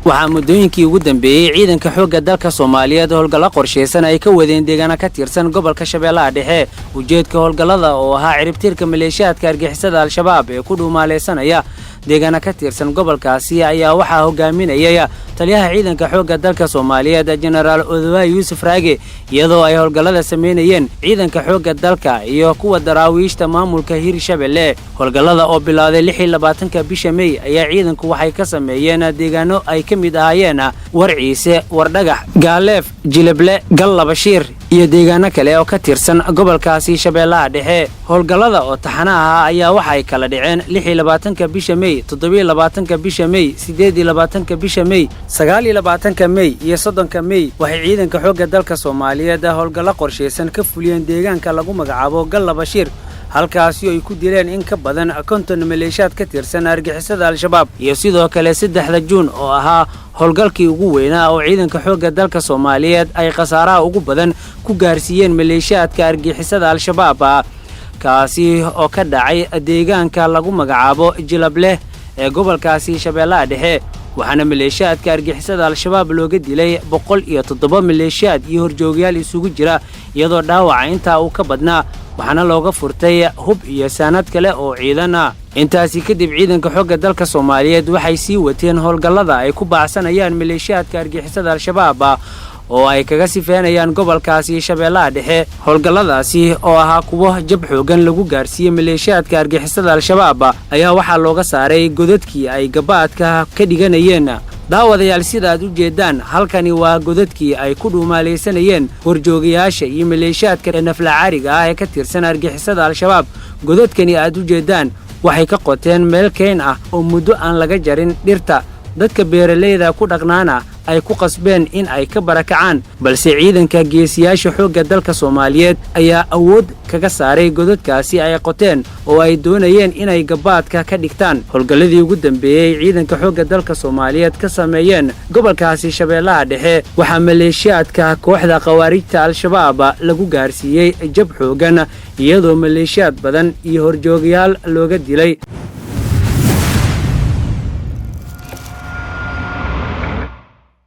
waxaa muddooyinkii ugu dambeeyay ciidanka xoogga dalka Soomaaliyeed howlgalo qorsheysan ay ka wadeen deegaana ka tirsan gobolka Shabeellaha Dhexe ujeedka howlgalada oo ahaa ciribtirka maleeshiyaadka argixisada al-shabaab ee ku dhuumaaleysanaya deegaana ka tirsan gobolkaasi ayaa waxaa hogaaminayay taliyaha ciidanka xoogga dalka Soomaaliyeed General Odawaye Yuusuf Raage iyadoo ay howlgalada sameynayeen ciidanka xoogga dalka iyo kuwa daraawiishta maamulka Hirshabelle howlgalada oo bilowday 26 bisha May ayaa ciidanku waxay ka sameeyeen deegaano ay ka mid ahaayeen Warciise, Wardagax, Gaaleef, Jileble, Galla Bashiir iyo deegaano kale oo ka tirsan gobolkaasi Shabeellaha Dhexe howlgalada oo taxanaha ayaa waxay kala dhaceen 26 bisha May 27 bisha May 28 bisha May 29 May iyo 30 May waxay ciidanka xoogga dalka Soomaaliyeed howlgalo qorsheysan ka fuliyeen deegaanka lagu magacaabo Galla Bashiir halkaasi ay ku dileen in ka badan 50 maleeshiyaad ka tirsan argixisada al-shabaab iyo sidoo kale 3 Juun oo ahaa howlgalkii ugu weynaa oo ciidanka xoogga dalka Soomaaliyeed ay khasaaraha ugu badan ku gaarsiiyeen maleeshiyaadka argixisada al-shabaab kaasi oo ka dhacay deegaanka lagu magacaabo Jileble ee gobolkaasi Shabeellaha Dhexe waxaana maleeshiyaadka argixisada al-shabaab looga dilay 107 maleeshiyaad iyo horjoogayaal isugu jira iyadoo dhaawaca inta uu ka badnaa waxaana looga furtay hub iyo saanad kale oo ciidan ah intaasi kadib ciidanka xoogga dalka Soomaaliyeed waxay sii wateen howlgalada ay ku baacsanayaan maleeshiyaadka argixisada al-shabaab oo ay kaga sifeynayaan gobolkaasi Shabeellaha Dhexe howlgaladaasi oo ahaa kuwo jab xoogan lagu gaarsiiyay maleeshiyaadka argixisada al-shabaab ayaa waxaa looga saaray godadkii ay gabaadka ka dhiganayeen daawadayaal sida aad u jeedaan halkani waa godadkii ay ku dhuumaaleysanayeen horjoogayaasha iyo maleeshiyaadka naflacaariga ah ee ka tirsan argixisada al-shabaab godadkani aad u jeedaan waxay ka qoteen meel keen ah oo muddo aan laga jarin dhirta dadka beeraleyda ku dhaqnaana ay ku qasbeen in ay ka barakacaan balse ciidanka geesiyaasha xoogga dalka Soomaaliyeed ayaa awood kaga saaray godadkaasi ay qoteen oo ay doonayeen inay gabaadka ka dhigtaan howlgaladii ugu dambeeyay ciidanka xoogga dalka Soomaaliyeed ka sameeyeen gobolkaasi Shabeellaha Dhexe waxa maleeshiyaadka kooxda khawaarijta al-shabaab lagu gaarsiiyay jab xoogan iyadoo maleeshiyaad badan iyo horjoogayaal looga dilay